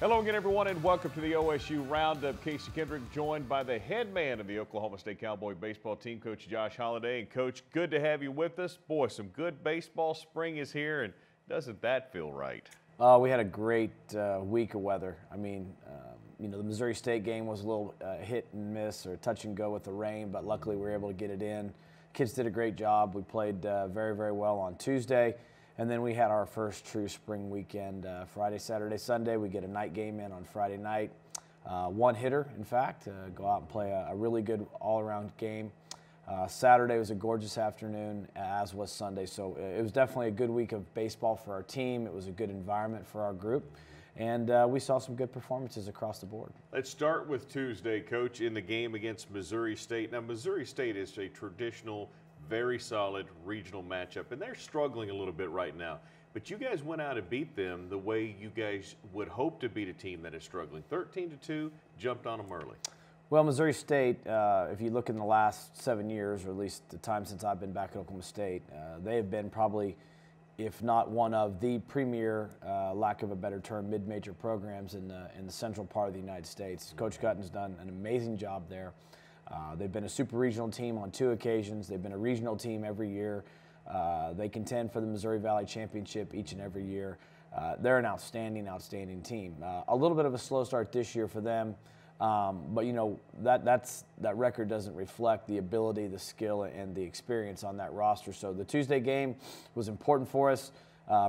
Hello again, everyone, and welcome to the OSU Roundup. Casey Kendrick joined by the head man of the Oklahoma State Cowboy baseball team, Coach Josh Holliday. And, Coach, good to have you with us. Boy, some good baseball. Spring is here, and doesn't that feel right? We had a great week of weather. I mean, the Missouri State game was a little hit and miss or touch and go with the rain, but luckily we were able to get it in. Kids did a great job. We played very, very well on Tuesday. And then we had our first true spring weekend, Friday, Saturday, Sunday. We get a night game in on Friday night. One hitter, in fact, go out and play a really good all-around game. Saturday was a gorgeous afternoon, as was Sunday. So it was definitely a good week of baseball for our team. It was a good environment for our group. And we saw some good performances across the board. Let's start with Tuesday, Coach, in the game against Missouri State. Now, Missouri State is a traditional, very solid regional matchup, and they're struggling a little bit right now. But you guys went out and beat them the way you guys would hope to beat a team that is struggling. 13-2, jumped on them early. Well, Missouri State, if you look in the last 7 years, or at least the time since I've been back at Oklahoma State, they have been probably, if not one of the premier, lack of a better term, mid-major programs in the central part of the United States. Coach Gutton's done an amazing job there. They've been a super regional team on 2 occasions. They've been a regional team every year. They contend for the Missouri Valley Championship each and every year. They're an outstanding, outstanding team. A little bit of a slow start this year for them, but that record doesn't reflect the ability, the skill, and the experience on that roster. So the Tuesday game was important for us.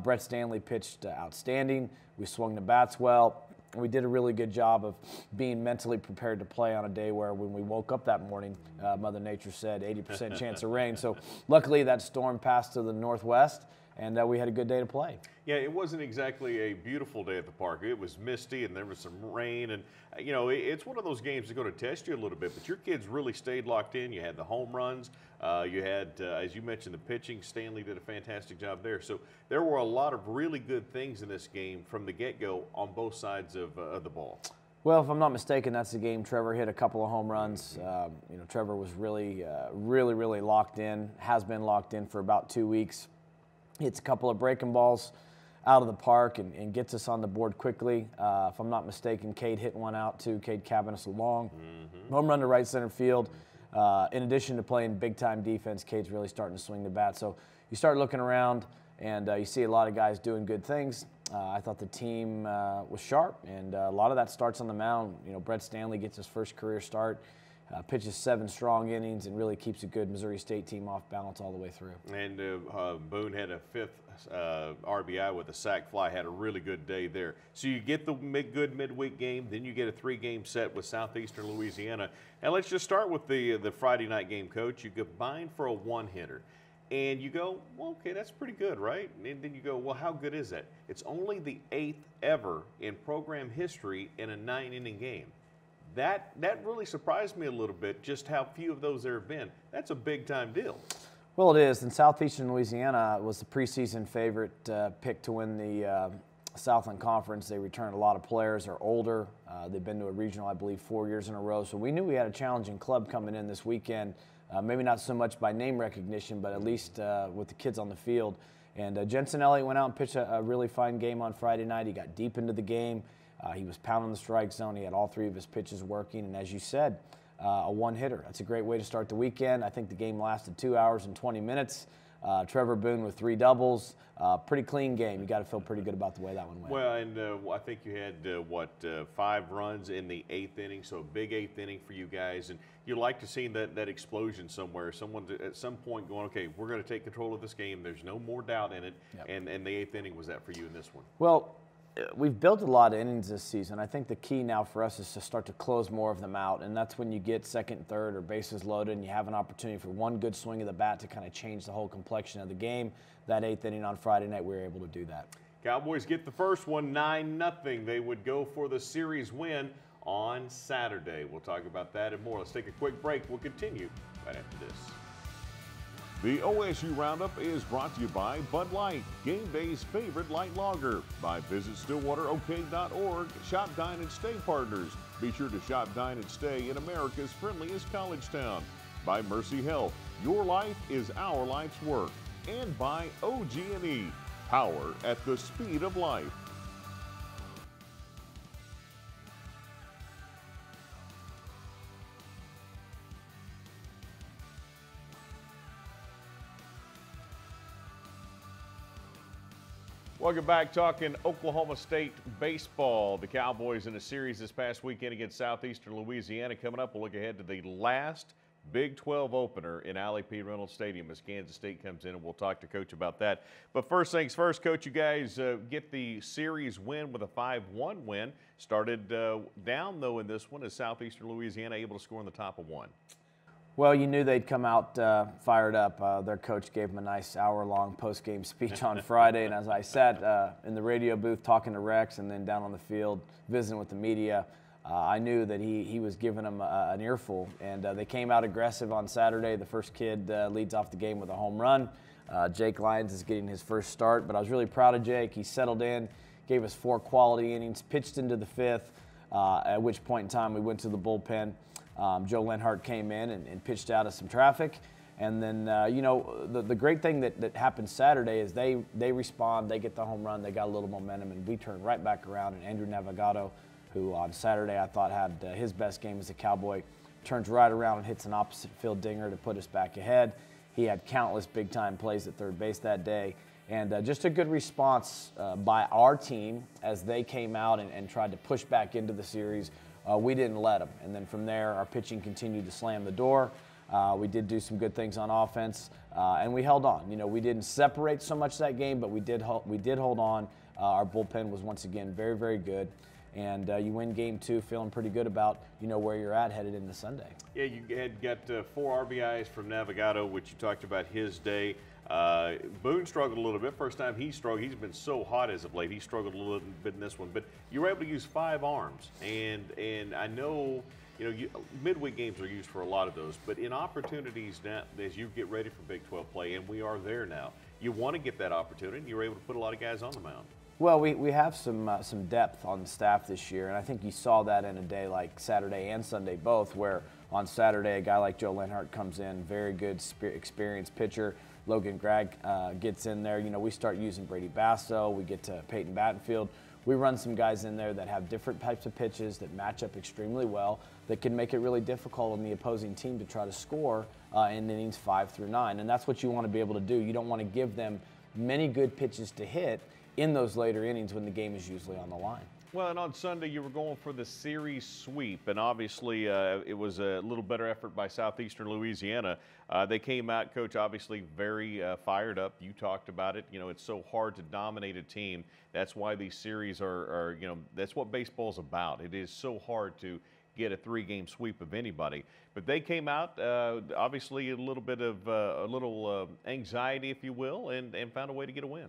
Brett Stanley pitched outstanding. We swung the bats well. We did a really good job of being mentally prepared to play on a day where when we woke up that morning, Mother Nature said 80% chance of rain. So luckily that storm passed to the northwest, and we had a good day to play. Yeah, it wasn't exactly a beautiful day at the park. It was misty, and there was some rain. And, it's one of those games that's going to test you a little bit. But your kids really stayed locked in. You had the home runs. You had, as you mentioned, the pitching. Stanley did a fantastic job there. So there were a lot of really good things in this game from the get-go on both sides of the ball. Well, if I'm not mistaken, that's the game Trevor hit a couple of home runs. Trevor was really, really locked in, has been locked in for about 2 weeks. Hits a couple of breaking balls out of the park and gets us on the board quickly. If I'm not mistaken, Cade hit one out too. Cade Cabanis along. Home run to right center field. In addition to playing big-time defense, Cade's really starting to swing the bat. So you start looking around, and you see a lot of guys doing good things. I thought the team was sharp, and a lot of that starts on the mound. Brett Stanley gets his first career start. Pitches 7 strong innings and really keeps a good Missouri State team off balance all the way through. And Boone had a 5th RBI with a sac fly, had a really good day there. So you get the good midweek game, then you get a 3-game set with Southeastern Louisiana. And let's just start with the Friday night game, Coach. You combine for a 1-hitter. And you go, well, okay, that's pretty good, right? And then you go, well, how good is that? It's only the 8th ever in program history in a 9-inning game. That really surprised me a little bit, just how few of those there have been. That's a big-time deal. Well, it is. And Southeastern Louisiana was the preseason favorite pick to win the Southland Conference. They returned a lot of players. They're older. They've been to a regional, I believe, 4 years in a row. So we knew we had a challenging club coming in this weekend. Maybe not so much by name recognition, but at least with the kids on the field. And Jensen Elliott went out and pitched a really fine game on Friday night. He got deep into the game. He was pounding the strike zone. He had all 3 of his pitches working. And as you said, a 1-hitter. That's a great way to start the weekend. I think the game lasted 2 hours and 20 minutes. Trevor Boone with 3 doubles. Pretty clean game. You got to feel pretty good about the way that one went. Well, and I think you had, 5 runs in the 8th inning, so a big 8th inning for you guys. And you like to see that explosion somewhere. Someone at some point going, okay, we're going to take control of this game. There's no more doubt in it. Yep. And the 8th inning was that for you in this one? Well, we've built a lot of innings this season. I think the key now for us is to start to close more of them out, and that's when you get 2nd, 3rd, or bases loaded, and you have an opportunity for one good swing of the bat to kind of change the whole complexion of the game. That 8th inning on Friday night, we were able to do that. Cowboys get the first one, 9-0. They would go for the series win on Saturday. We'll talk about that and more. Let's take a quick break. We'll continue right after this. The OSU Roundup is brought to you by Bud Light, game day's favorite light lager. By Visit StillwaterOK.org, Shop, Dine, and Stay partners. Be sure to shop, dine, and stay in America's friendliest college town. By Mercy Health, your life is our life's work. And by OG&E, power at the speed of life. Welcome back, talking Oklahoma State baseball. The Cowboys in a series this past weekend against Southeastern Louisiana. Coming up, we'll look ahead to the last Big 12 opener in Allie P. Reynolds Stadium as Kansas State comes in, and we'll talk to Coach about that. But first things first, Coach, you guys get the series win with a 5-1 win. Started down, though, in this one as Southeastern Louisiana able to score in the top of one. Well, you knew they'd come out fired up. Their coach gave them a nice hour-long post-game speech on Friday, and as I sat in the radio booth talking to Rex and then down on the field visiting with the media, I knew that he was giving them an earful, and they came out aggressive on Saturday. The first kid leads off the game with a home run. Jake Lyons is getting his first start, but I was really proud of Jake. He settled in, gave us 4 quality innings, pitched into the 5th, at which point in time we went to the bullpen. Joe Lenhart came in and pitched out of some traffic. And then, the great thing that happened Saturday is they respond, they get the home run, they got a little momentum, and we turned right back around. And Andrew Navigado, who on Saturday I thought had his best game as a Cowboy, turns right around and hits an opposite field dinger to put us back ahead. He had countless big-time plays at third base that day. And just a good response by our team as they came out and tried to push back into the series. We didn't let them. And then from there, our pitching continued to slam the door. We did do some good things on offense, and we held on. We didn't separate so much that game, but we did hold on. Our bullpen was once again very, very good. And you win game 2 feeling pretty good about, where you're at headed into Sunday. Yeah, you had got 4 RBIs from Navigado, which you talked about his day. Boone struggled a little bit. First time he struggled. He's been so hot as of late. He struggled a little bit in this one. But you were able to use 5 arms. And I know, midweek games are used for a lot of those. But in opportunities now, as you get ready for Big 12 play, and we are there now, you want to get that opportunity. You were able to put a lot of guys on the mound. Well, we have some depth on the staff this year, and I think you saw that in a day like Saturday and Sunday both, where on Saturday a guy like Joe Lenhart comes in, very good experienced pitcher. Logan Gregg gets in there. We start using Brady Basso. We get to Peyton Battenfield. We run some guys in there that have different types of pitches that match up extremely well, that can make it really difficult on the opposing team to try to score in innings 5 through 9. And that's what you want to be able to do. You don't want to give them many good pitches to hit in those later innings when the game is usually on the line. Well, and on Sunday you were going for the series sweep, and obviously it was a little better effort by Southeastern Louisiana. They came out, Coach, obviously very fired up. You talked about it. It's so hard to dominate a team. That's why these series are that's what baseball's about. It is so hard to get a 3-game sweep of anybody. But they came out, obviously a little bit of anxiety, if you will, and found a way to get a win.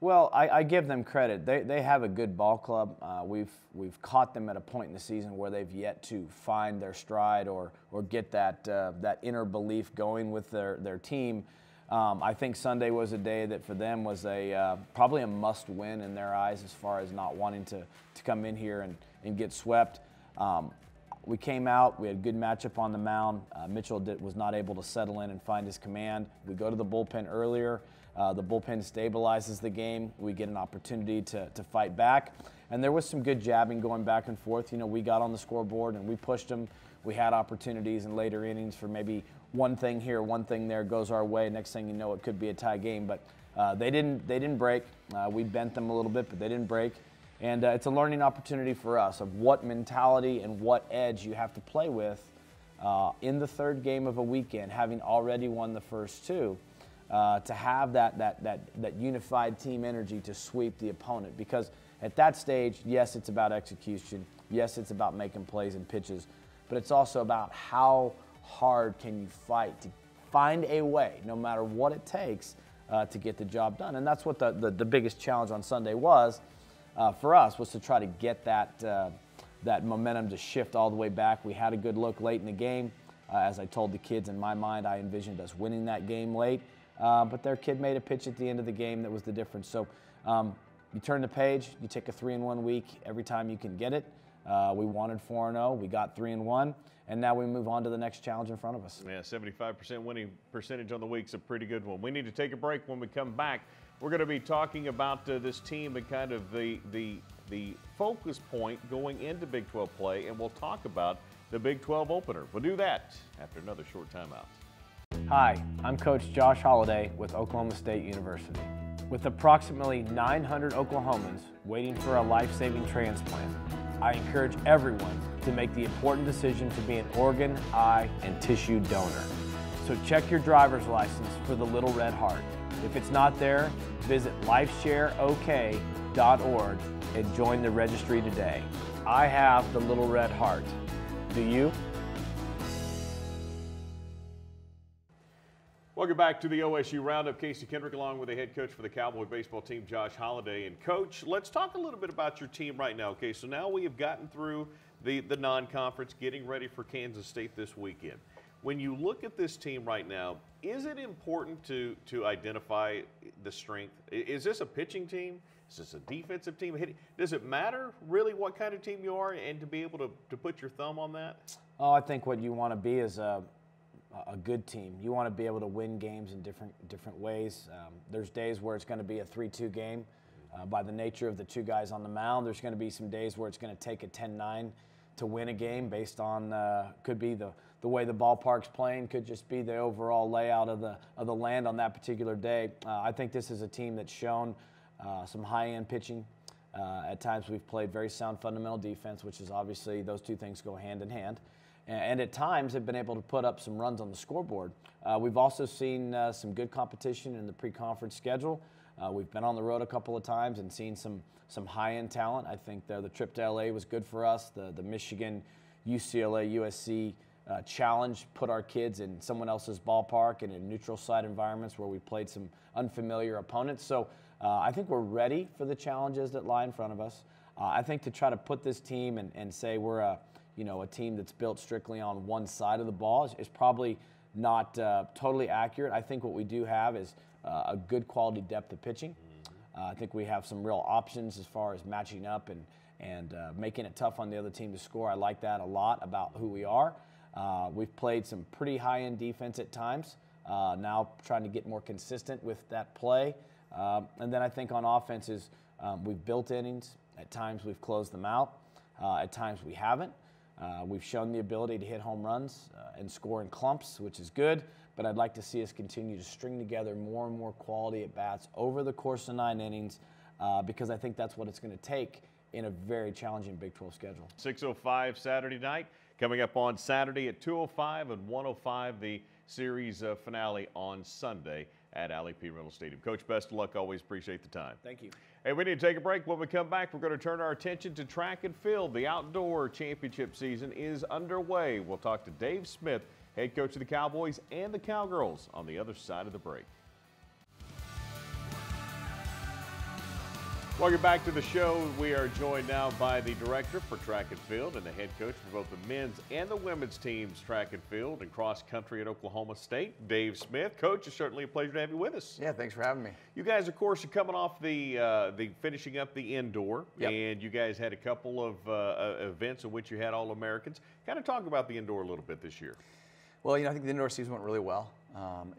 Well, I give them credit. They have a good ball club. We've caught them at a point in the season where they've yet to find their stride or get that inner belief going with their team. I think Sunday was a day that for them was probably a must-win in their eyes as far as not wanting to come in here and get swept. We came out. We had a good matchup on the mound. Mitchell was not able to settle in and find his command. We go to the bullpen earlier. The bullpen stabilizes the game. We get an opportunity to fight back. And there was some good jabbing going back and forth. We got on the scoreboard and we pushed them. We had opportunities in later innings for maybe one thing here, one thing there goes our way. Next thing you know, it could be a tie game. But they didn't break. We bent them a little bit, but they didn't break. And it's a learning opportunity for us of what mentality and what edge you have to play with in the 3rd game of a weekend, having already won the first 2. To have that unified team energy to sweep the opponent. Because at that stage, yes, it's about execution. Yes, it's about making plays and pitches. But it's also about how hard can you fight to find a way, no matter what it takes, to get the job done. And that's what the biggest challenge on Sunday was for us, was to try to get that momentum to shift all the way back. We had a good look late in the game. As I told the kids, in my mind, I envisioned us winning that game late. But their kid made a pitch at the end of the game that was the difference. So you turn the page, you take a 3-1 week every time you can get it. We wanted 4-0, we got 3-1, and now we move on to the next challenge in front of us. Yeah, 75% winning percentage on the week's a pretty good one. We need to take a break. When we come back, we're going to be talking about this team and kind of the focus point going into Big 12 play, and we'll talk about the Big 12 opener. We'll do that after another short timeout. Hi, I'm Coach Josh Holliday with Oklahoma State University. With approximately 900 Oklahomans waiting for a life-saving transplant, I encourage everyone to make the important decision to be an organ, eye, and tissue donor. So check your driver's license for the Little Red Heart. If it's not there, visit lifeshareok.org and join the registry today. I have the Little Red Heart. Do you? Welcome back to the OSU Roundup. Casey Kendrick along with the head coach for the Cowboy baseball team, Josh Holliday. And Coach, let's talk a little bit about your team right now. Okay, so now we have gotten through the non-conference, getting ready for Kansas State this weekend. When you look at this team right now, is it important to identify the strength? Is this a pitching team? Is this a defensive team? Does it matter really what kind of team you are and to be able to put your thumb on that? Oh, I think what you want to be is a good team. You want to be able to win games in different ways. There's days where it's going to be a 3-2 game by the nature of the two guys on the mound. There's going to be some days where it's going to take a 10-9 to win a game based on could be the way the ballpark's playing, could just be the overall layout of the land on that particular day. I think this is a team that's shown some high-end pitching. At times we've played very sound fundamental defense, which is obviously those two things go hand in hand. And at times have been able to put up some runs on the scoreboard. We've also seen some good competition in the pre-conference schedule. We've been on the road a couple of times and seen some high-end talent. I think the trip to LA was good for us. The Michigan, UCLA, USC challenge put our kids in someone else's ballpark and in neutral site environments where we played some unfamiliar opponents. So I think we're ready for the challenges that lie in front of us. I think to try to put this team and say we're a team that's built strictly on one side of the ball is probably not totally accurate. I think what we do have is a good quality depth of pitching. I think we have some real options as far as matching up and making it tough on the other team to score. I like that a lot about who we are. We've played some pretty high-end defense at times, now trying to get more consistent with that play. And then I think on offenses, we've built innings. At times we've closed them out. At times we haven't. We've shown the ability to hit home runs and score in clumps, which is good, but I'd like to see us continue to string together more and more quality at-bats over the course of 9 innings because I think that's what it's going to take in a very challenging Big 12 schedule. 6:05 Saturday night. Coming up on Saturday at 2:05 and 1:05, the series finale on Sunday at Alley P. Reynolds Stadium. Coach, best of luck. Always appreciate the time. Thank you. Hey, we need to take a break. When we come back, we're going to turn our attention to track and field. The outdoor championship season is underway. We'll talk to Dave Smith, head coach of the Cowboys and the Cowgirls, on the other side of the break. Welcome back to the show. We are joined now by the director for track and field and the head coach for both the men's and the women's teams track and field and cross country at Oklahoma State, Dave Smith. Coach, it's certainly a pleasure to have you with us. Yeah, thanks for having me. You guys, of course, are coming off the finishing up the indoor, Yep. and you guys had a couple of events in which you had All-Americans. Kind of talk about the indoor a little bit this year. Well, I think the indoor season went really well.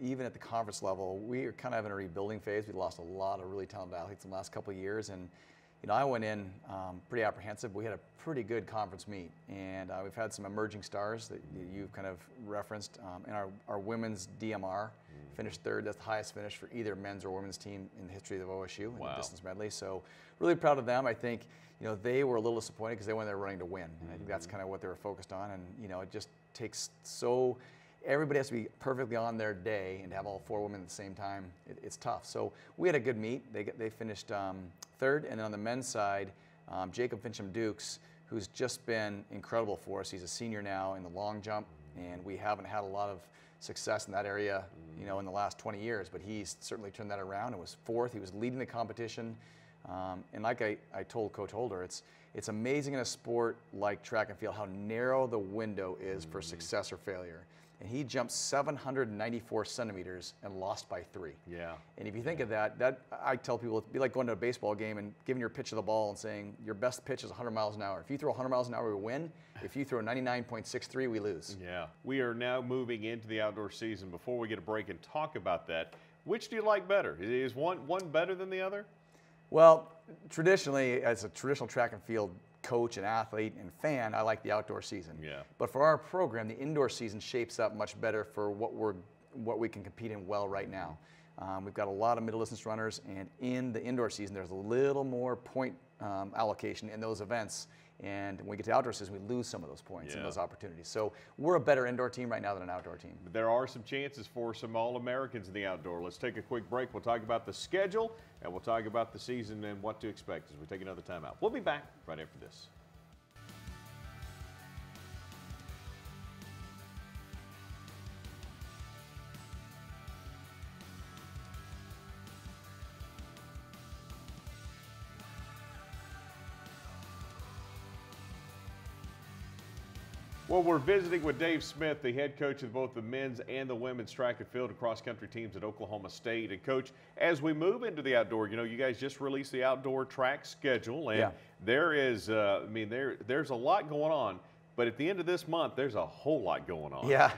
Even at the conference level, we are kind of in a rebuilding phase. We lost a lot of really talented athletes in the last couple of years, and I went in pretty apprehensive. We had a pretty good conference meet, and we've had some emerging stars that you've kind of referenced. And our women's DMR finished third. That's the highest finish for either men's or women's team in the history of OSU in the distance medley. So really proud of them. I think they were a little disappointed because they went there running to win, and I think that's kind of what they were focused on. And it just takes everybody has to be perfectly on their day, and to have all 4 women at the same time, it's tough. So we had a good meet. They finished third, and then on the men's side, Jacob Fincham-Dukes, who's just been incredible for us. He's a senior now in the long jump, and we haven't had a lot of success in that area, in the last 20 years, but he's certainly turned that around and was 4th. He was leading the competition, and like I told Coach Holder, it's amazing in a sport like track and field how narrow the window is for success or failure. And he jumped 794 centimeters and lost by 3. Yeah. And if you think of that I tell people it'd be like going to a baseball game and giving your pitch of the ball and saying your best pitch is 100 miles an hour. If you throw 100 miles an hour, we win. If you throw 99.63, we lose. Yeah. We are now moving into the outdoor season. Before we get a break and talk about that, which do you like better? Is one better than the other? Well, traditionally, as a traditional track and field coach and athlete and fan, I like the outdoor season. Yeah. But for our program, the indoor season shapes up much better for what we can compete in well right now. We've got a lot of middle distance runners, and in the indoor season, there's a little more point allocation in those events. And when we get to outdoor season, we lose some of those points and those opportunities. So we're a better indoor team right now than an outdoor team. There are some chances for some All-Americans in the outdoor. Let's take a quick break. We'll talk about the schedule, and we'll talk about the season and what to expect as we take another timeout. We'll be back right after this. Well, we're visiting with Dave Smith, the head coach of both the men's and the women's track and field and cross-country teams at Oklahoma State. And, Coach, as we move into the outdoor, you know, you guys just released the outdoor track schedule, and there is, there's a lot going on. But at the end of this month, there's a whole lot going on. Yeah.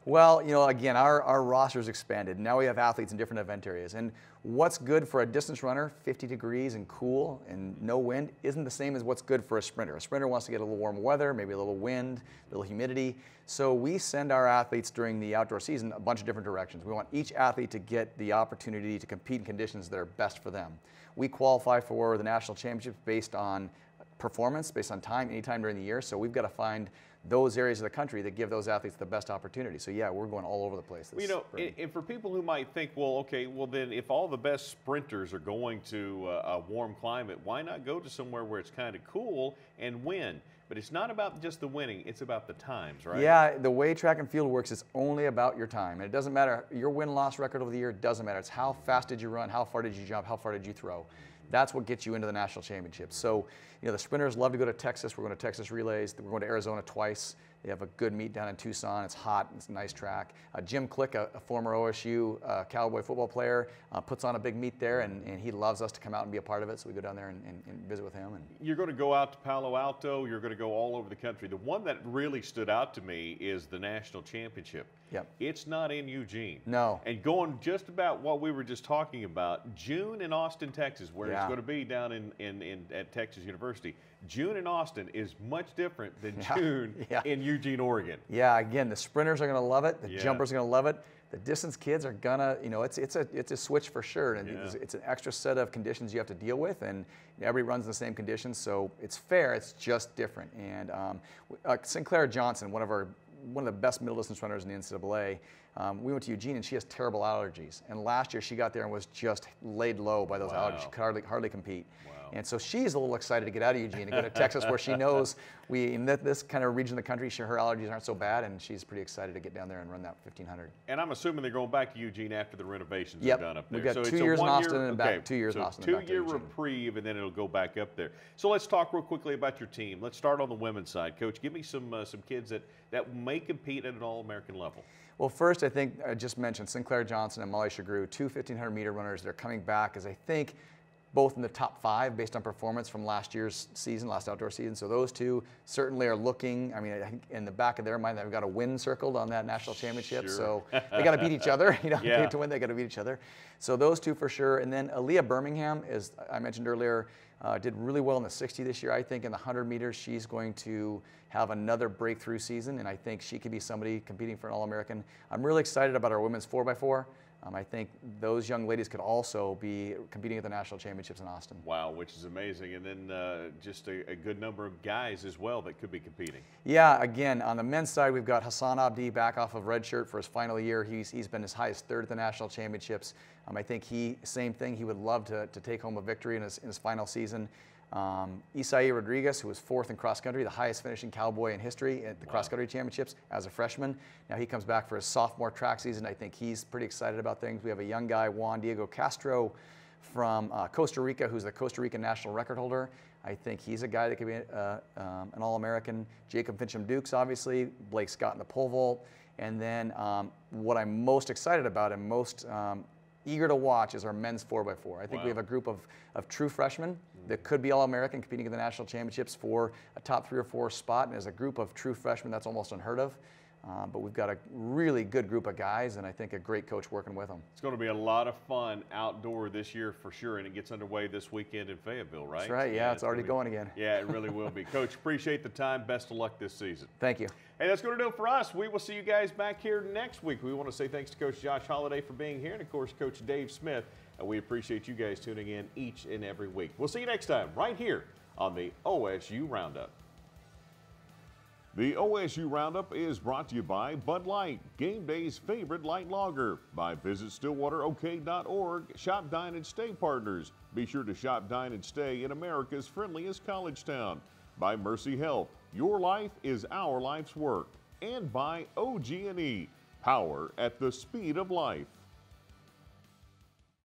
Well, you know, again, our roster's expanded. Now we have athletes in different event areas. And what's good for a distance runner, 50 degrees and cool and no wind, isn't the same as what's good for a sprinter. A sprinter wants to get a little warm weather, maybe a little wind, a little humidity. So we send our athletes during the outdoor season a bunch of different directions. We want each athlete to get the opportunity to compete in conditions that are best for them. We qualify for the national championships based on performance, based on time, anytime during the year. So we've got to find those areas of the country that give those athletes the best opportunity. So yeah, we're going all over the place. Well, you know, and for people who might think, well, okay, well then if all the best sprinters are going to a warm climate, why not go to somewhere where it's kind of cool and win? But it's not about just the winning, it's about the times, right? Yeah, the way track and field works is only about your time. And it doesn't matter, your win-loss record over the year, it doesn't matter. It's how fast did you run, how far did you jump, how far did you throw. That's what gets you into the national championships. So, you know, the sprinters love to go to Texas. We're going to Texas relays. We're going to Arizona twice. They have a good meet down in Tucson. It's hot. It's a nice track. Jim Click, a former OSU Cowboy football player, puts on a big meet there, and he loves us to come out and be a part of it. So we go down there and visit with him. And you're going to go out to Palo Alto. You're going to go all over the country. The one that really stood out to me is the national championship. Yep. It's not in Eugene. No. And going just about what we were just talking about, June in Austin, Texas, where it's going to be down at Texas University. June in Austin is much different than June in Eugene, Oregon. Yeah, again, the sprinters are going to love it. The jumpers are going to love it. The distance kids are going to, you know, it's a switch for sure. And it's an extra set of conditions you have to deal with. And everybody runs in the same conditions. So it's fair. It's just different. And Sinclair Johnson, one of the best middle distance runners in the NCAA, we went to Eugene, and she has terrible allergies. And last year she got there and was just laid low by those allergies. She could hardly compete. And so she's a little excited to get out of Eugene and go to Texas, where she knows in this kind of region of the country, her allergies aren't so bad, and she's pretty excited to get down there and run that 1,500. And I'm assuming they're going back to Eugene after the renovations are done up there. We've got 2 years in Austin and back 2 years in Austin. 2-year reprieve, and then it'll go back up there. So let's talk real quickly about your team. Let's start on the women's side. Coach, give me some kids that may compete at an All-American level. Well, first, I think I just mentioned Sinclair Johnson and Molly Shagru, 2 1,500-meter runners. They're coming back as I think both in the top 5 based on performance from last year's season, last outdoor season. So those two certainly are looking, I mean, I think in the back of their mind, they've got a win circled on that national championship. Sure. So they got to beat each other. You know, to win, they got to beat each other. So those two for sure. And then Aaliyah Birmingham, as I mentioned earlier, did really well in the 60 this year. I think in the 100 meters, she's going to have another breakthrough season, and I think she could be somebody competing for an All-American. I'm really excited about our women's 4x4. I think those young ladies could also be competing at the national championships in Austin. Wow, which is amazing. And then just a good number of guys as well that could be competing. Yeah, again, on the men's side, we've got Hassan Abdi back off of redshirt for his final year. He's been as high as 3rd at the national championships. I think same thing, he would love to take home a victory in his final season. Isai Rodriguez, who was 4th in cross country, the highest finishing cowboy in history at the cross country championships as a freshman. Now he comes back for his sophomore track season. I think he's pretty excited about things. We have a young guy, Juan Diego Castro from Costa Rica, who's the Costa Rican national record holder. I think he's a guy that could be an All-American. Jacob Fincham-Dukes, obviously. Blake Scott in the pole vault. And then what I'm most excited about and most eager to watch is our men's 4x4. I think we have a group of true freshmen that could be All-American competing at the national championships for a top 3 or 4 spot. And as a group of true freshmen, that's almost unheard of. But we've got a really good group of guys, and I think a great coach working with them. It's going to be a lot of fun outdoor this year for sure, and it gets underway this weekend in Fayetteville, right? That's right. Yeah, it's already going again. Yeah, it really will be. Coach, appreciate the time. Best of luck this season. Thank you. Hey, that's going to do it for us. We will see you guys back here next week. We want to say thanks to Coach Josh Holliday for being here, and of course, Coach Dave Smith. And we appreciate you guys tuning in each and every week. We'll see you next time right here on the OSU Roundup. The OSU Roundup is brought to you by Bud Light, game day's favorite light lager. By Visit StillwaterOK.org, Shop, Dine, and Stay partners. Be sure to shop, dine, and stay in America's friendliest college town. By Mercy Health, your life is our life's work. And by OG&E, power at the speed of life.